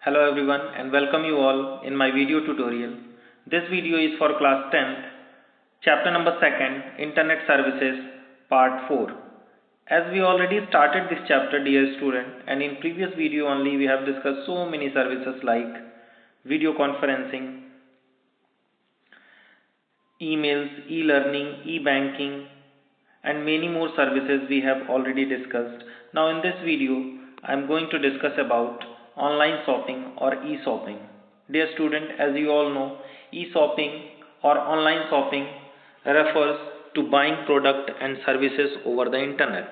Hello everyone and welcome you all in my video tutorial. This video is for class 10th, chapter number 2nd, Internet Services, part 4. As we already started this chapter, dear student, and in previous video only we have discussed so many services like video conferencing, emails, e-learning, e-banking, and many more services we have already discussed. Now in this video I am going to discuss about online shopping or e-shopping. Dear student, as you all know, e-shopping or online shopping refers to buying product and services over the internet.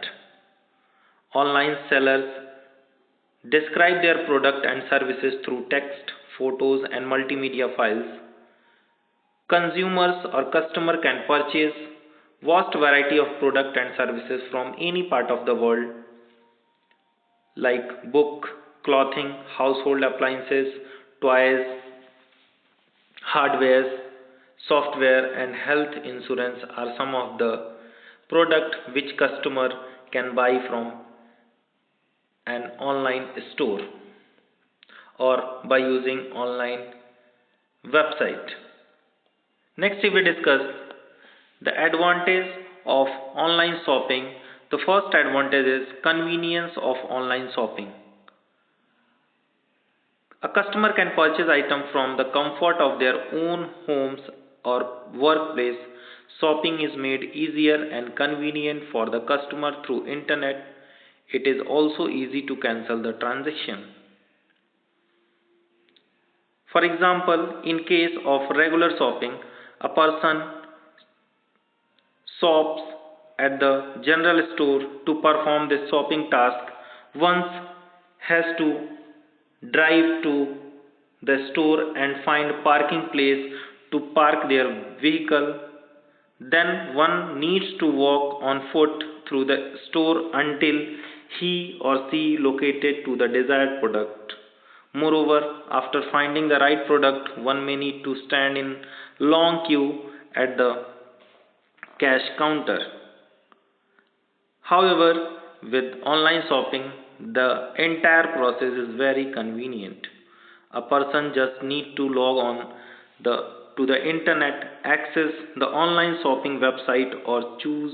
Online sellers describe their product and services through text, photos and multimedia files. Consumers or customer can purchase vast variety of product and services from any part of the world like book, clothing, household appliances, toys, hardware, software and health insurance are some of the product which customer can buy from an online store or by using online website. Next, if we discuss the advantage of online shopping, the first advantage is convenience of online shopping. A customer can purchase items from the comfort of their own homes or workplace. Shopping is made easier and convenient for the customer through internet. It is also easy to cancel the transaction. For example, in case of regular shopping, a person shops at the general store to perform this shopping task once has to drive to the store and find parking place to park their vehicle. Then one needs to walk on foot through the store until he or she located to the desired product. Moreover, after finding the right product, one may need to stand in long queue at the cash counter. However, with online shopping, the entire process is very convenient. A person just need to log on to the internet, access the online shopping website or choose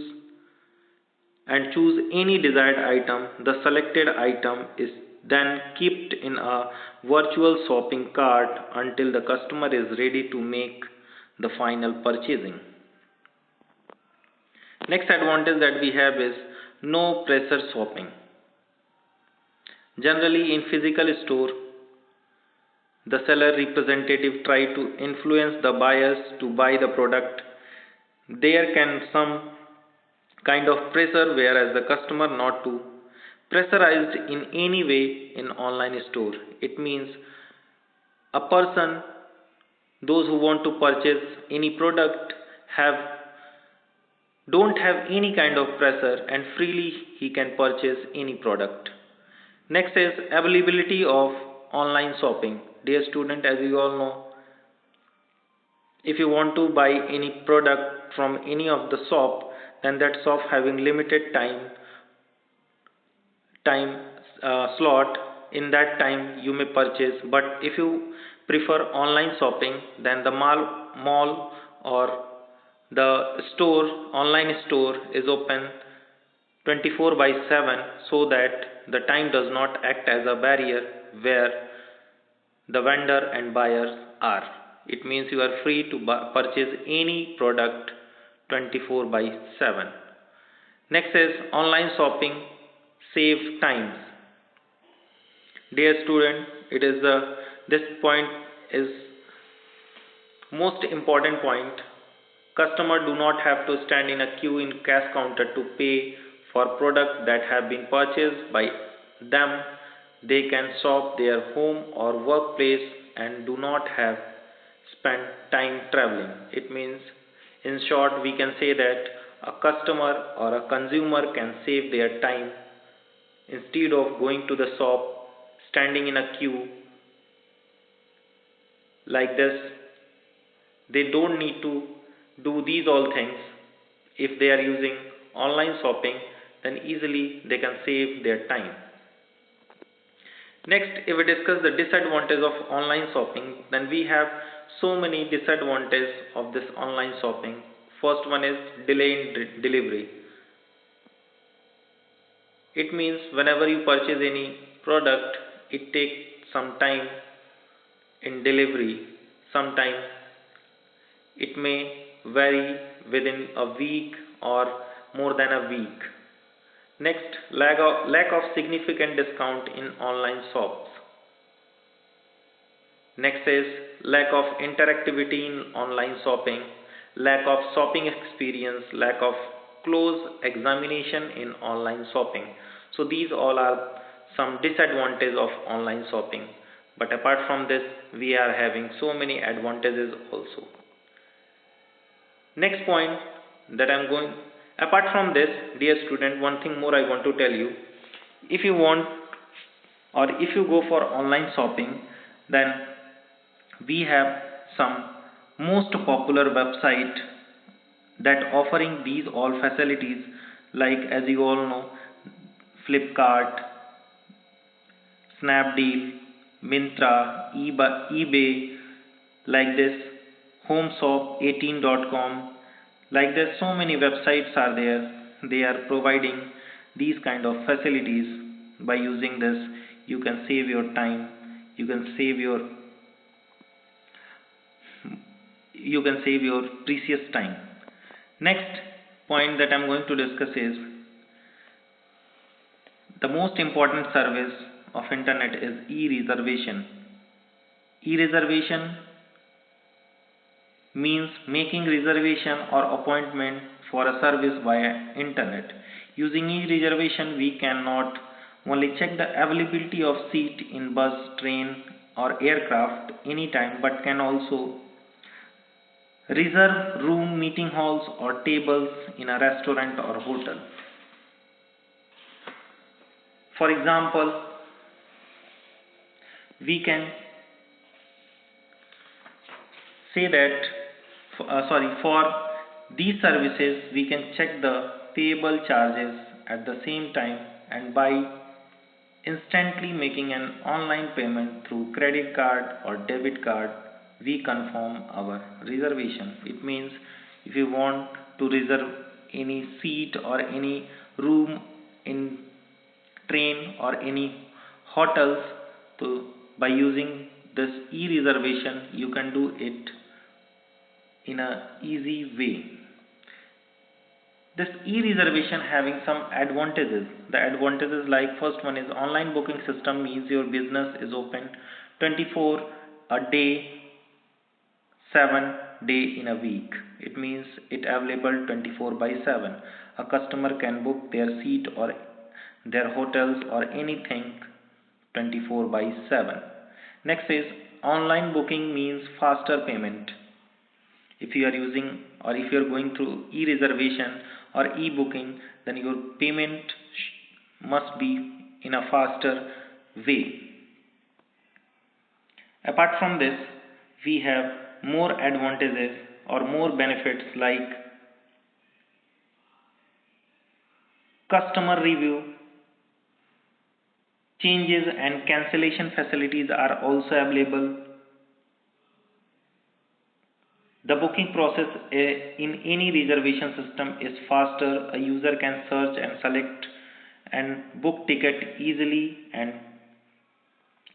any desired item. The selected item is then kept in a virtual shopping cart until the customer is ready to make the final purchasing. Next advantage that we have is no pressure shopping. Generally in physical store, the seller representative try to influence the buyers to buy the product. There can some kind of pressure, whereas the customer not to pressurized in any way in online store. It means a person, those who want to purchase any product don't have any kind of pressure and freely he can purchase any product. Next is availability of online shopping. Dear student, as you all know, if you want to buy any product from any of the shop, then that shop having limited time slot. In that time you may purchase, but if you prefer online shopping, then the mall or the store, online store is open 24/7, so that the time does not act as a barrier where the vendor and buyers are. It means you are free to purchase any product 24/7. Next is online shopping save times. Dear student, this point is most important point. Customer do not have to stand in a queue in cash counter to pay for products that have been purchased by them. They can shop their home or workplace and do not have spent time traveling. It means, in short, we can say that a customer or a consumer can save their time. Instead of going to the shop, standing in a queue like this, they don't need to do these all things. If they are using online shopping, then easily they can save their time. Next, if we discuss the disadvantage of online shopping, then we have so many disadvantages of this online shopping. First one is delay in delivery. It means whenever you purchase any product, it takes some time in delivery. Sometimes it may vary within a week or more than a week. Next, lack of significant discount in online shops. Next is lack of interactivity in online shopping, lack of shopping experience, lack of close examination in online shopping. So these all are some disadvantages of online shopping. But apart from this, we are having so many advantages also. Next point that apart from this, dear student, one thing more I want to tell you. If you want or if you go for online shopping, then we have some most popular website that offering these all facilities, like as you all know, Flipkart, Snapdeal, Myntra, eBay, like this, homeshop18.com, like this, so many websites are there. They are providing these kind of facilities. By using this, you can save your time, you can save your precious time. Next point that I am going to discuss is the most important service of internet is e-reservation. E-reservation means making reservation or appointment for a service via internet. Using e-reservation, we can not only check the availability of seat in bus, train or aircraft anytime, but can also reserve room, meeting halls or tables in a restaurant or hotel. For example, we can say that for these services we can check the payable charges at the same time, and by instantly making an online payment through credit card or debit card, we confirm our reservation. It means if you want to reserve any seat or any room in train or any hotels, so by using this e-reservation you can do it in a easy way. This e-reservation having some advantages. The advantages, like first one is online booking system, means your business is open 24 a day, 7 day in a week. It means it available 24 by 7. A customer can book their seat or their hotels or anything 24 by 7. Next is online booking means faster payment. If you are using or if you are going through e-reservation or e-booking, then your payment must be in a faster way. Apart from this, we have more advantages or more benefits, like customer review, changes and cancellation facilities are also available. The booking process in any reservation system is faster. A user can search and select and book ticket easily, and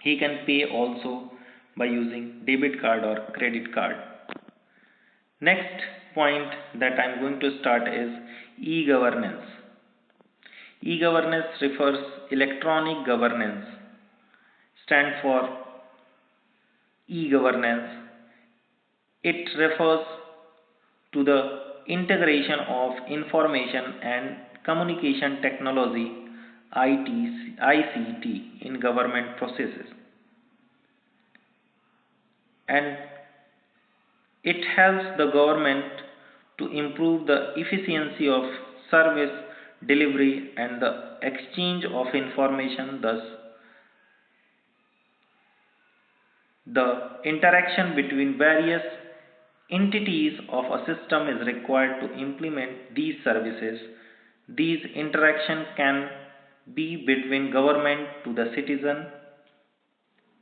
he can pay also by using debit card or credit card. Next point that I am going to start is e-governance. E-governance refers electronic governance, stand for e-governance. It refers to the integration of information and communication technology ICT in government processes, and it helps the government to improve the efficiency of service delivery and the exchange of information. Thus, the interaction between various entities of a system is required to implement these services. These interaction can be between government to the citizen,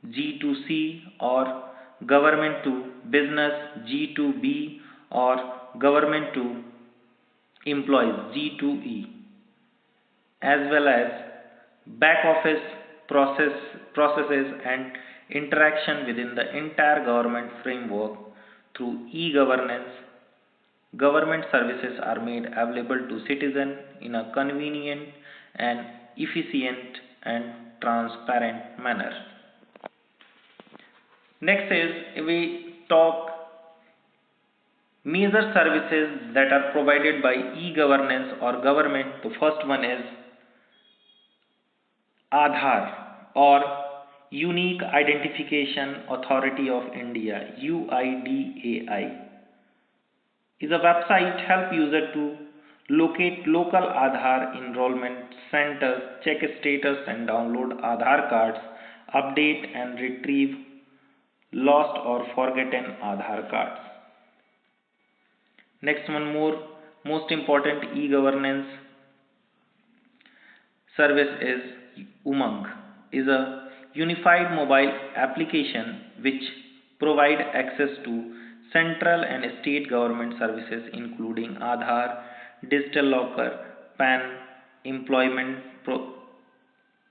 G2C, or government to business, G2B, or government to employees, G2E, as well as back office processes and interaction within the entire government framework through e-governance. Government services are made available to citizens in a convenient and efficient and transparent manner. Next is we talk major services that are provided by e-governance or government. The first one is Aadhaar, or Unique Identification Authority of India, UIDAI, is a website help user to locate local Aadhaar enrollment centers, check status and download Aadhaar cards, update and retrieve lost or forgotten Aadhaar cards. Next one more most important e-governance service is Umang, is a unified mobile application which provide access to central and state government services including Aadhaar, digital locker, PAN, employment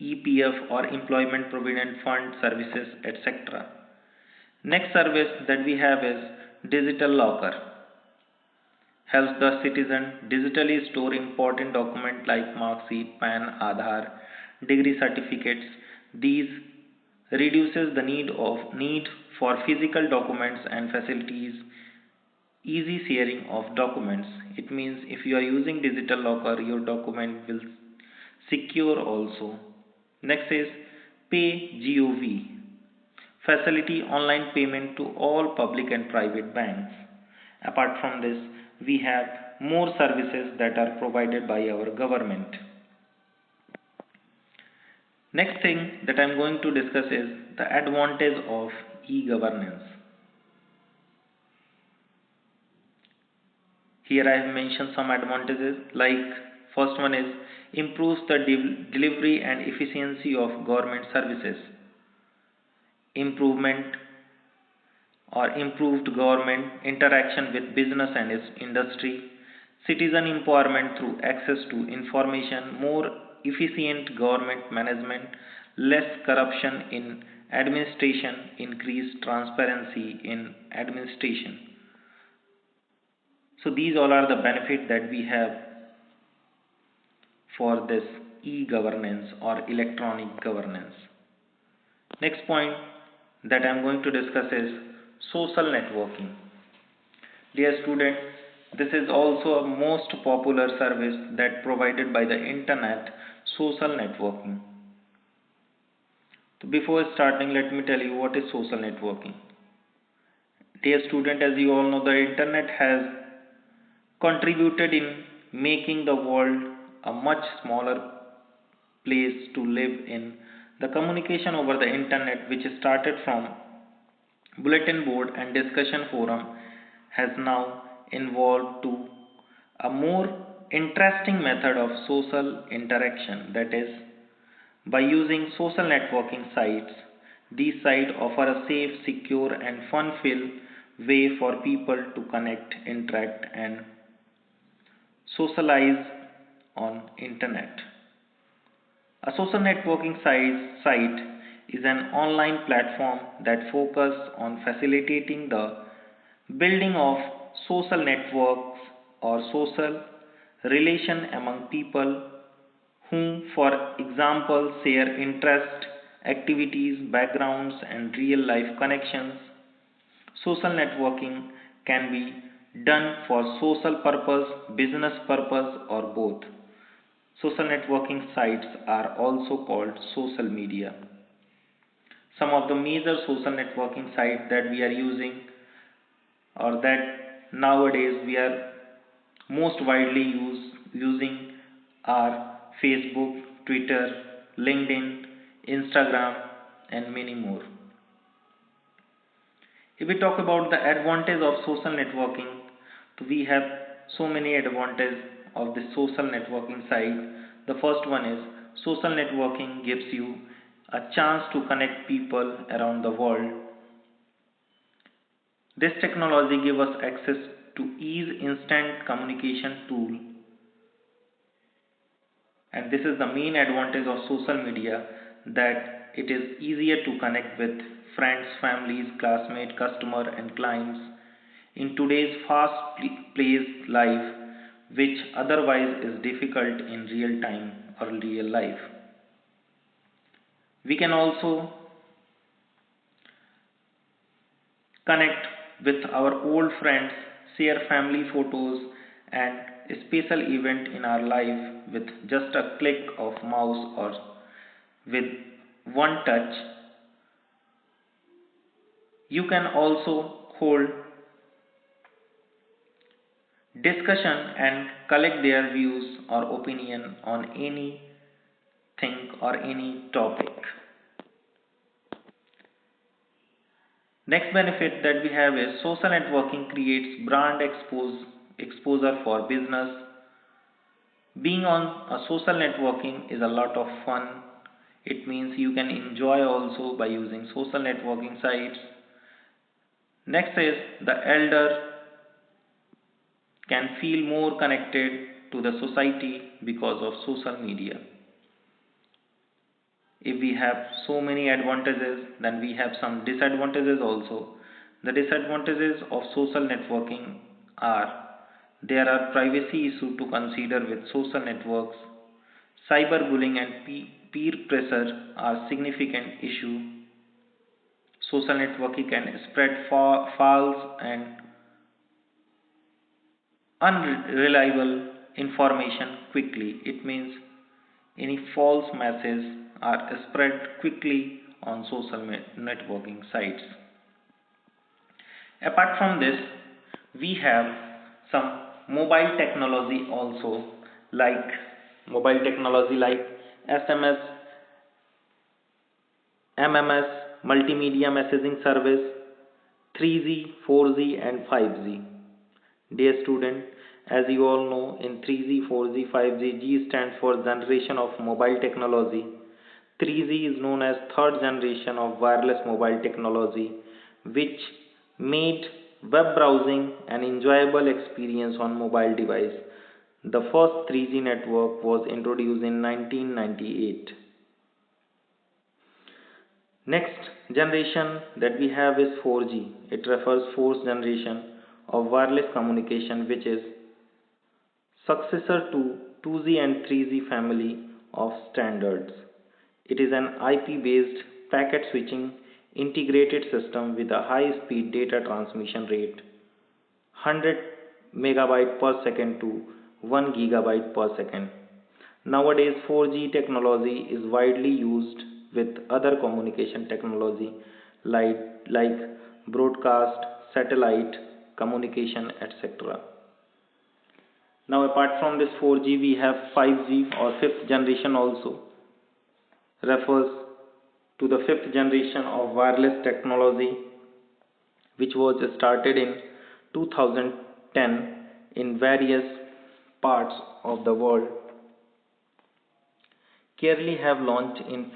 EPF or employment provident fund services, etc. Next service that we have is digital locker, helps the citizen digitally store important documents like marksheet, PAN, Aadhaar, degree certificates. These reduces the need for physical documents and facilities easy sharing of documents. It means if you are using digital locker, your document will secure also. Next is PayGov, facility online payment to all public and private banks. Apart from this, we have more services that are provided by our government. Next thing that I am going to discuss is the advantage of e-governance. Here I have mentioned some advantages, like first one is improves the delivery and efficiency of government services. Improvement or improved government interaction with business and its industry, citizen empowerment through access to information, more efficient government management, less corruption in administration, increased transparency in administration. So these all are the benefits that we have for this e-governance or electronic governance. Next point that I am going to discuss is social networking. Dear student, this is also a most popular service that provided by the internet, social networking. So before starting, let me tell you what is social networking. Dear student, as you all know, the internet has contributed in making the world a much smaller place to live in. The communication over the internet, which started from bulletin board and discussion forum, has now evolved to a more interesting method of social interaction, that is by using social networking sites. These sites offer a safe, secure and fun-filled way for people to connect, interact and socialize on internet. A social networking site is an online platform that focuses on facilitating the building of social networks or social relation among people who, for example, share interests, activities, backgrounds and real life connections. Social networking can be done for social purpose, business purpose or both. Social networking sites are also called social media. Some of the major social networking sites that we are using or that nowadays we are most widely using are Facebook, Twitter, LinkedIn, Instagram and many more. If we talk about the advantage of social networking, so we have so many advantages of the social networking site. The first one is social networking gives you a chance to connect people around the world. This technology gives us access to ease instant communication tool, and this is the main advantage of social media, that it is easier to connect with friends, families, classmates, customer and clients in today's fast-paced life, which otherwise is difficult in real time or real life. We can also connect with our old friends, share family photos and special event in our life with just a click of mouse or with one touch. You can also hold discussion and collect their views or opinion on anything or any topic. Next benefit that we have is social networking creates brand exposure for business. Being on a social networking is a lot of fun. It means you can enjoy also by using social networking sites. Next is the elder can feel more connected to the society because of social media. If we have so many advantages, then we have some disadvantages also. The disadvantages of social networking are: there are privacy issues to consider with social networks. Cyberbullying and peer pressure are significant issue. Social networking can spread false and unreliable information quickly. It means any false messages are spread quickly on social networking sites. Apart from this, we have some mobile technology also, like SMS, MMS, multimedia messaging service, 3G, 4G and 5G. Dear student, as you all know, in 3G, 4G, 5G, G stands for generation of mobile technology. 3G is known as third generation of wireless mobile technology, which made web browsing an enjoyable experience on mobile device. The first 3G network was introduced in 1998. Next generation that we have is 4G. It refers fourth generation of wireless communication, which is successor to 2G and 3G family of standards. It is an IP based packet switching integrated system with a high speed data transmission rate, 100 megabyte per second to 1 gigabyte per second. Nowadays 4G technology is widely used with other communication technology like broadcast, satellite communication, etc. Now apart from this 4G, we have 5G or fifth generation also, refers to the fifth generation of wireless technology, which was started in 2010 in various parts of the world. Currently have launched in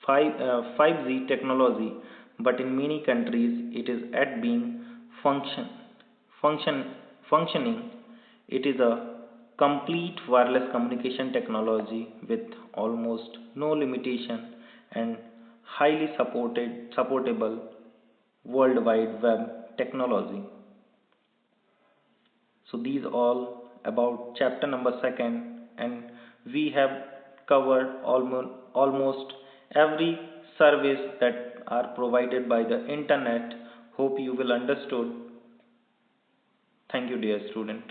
5G technology, but in many countries it is at being function, functioning. It is a complete wireless communication technology with almost no limitation and highly supportable World Wide Web technology. So these all about chapter number 2nd, and we have covered almost every service that are provided by the internet. Hope you will understood. Thank you, dear student.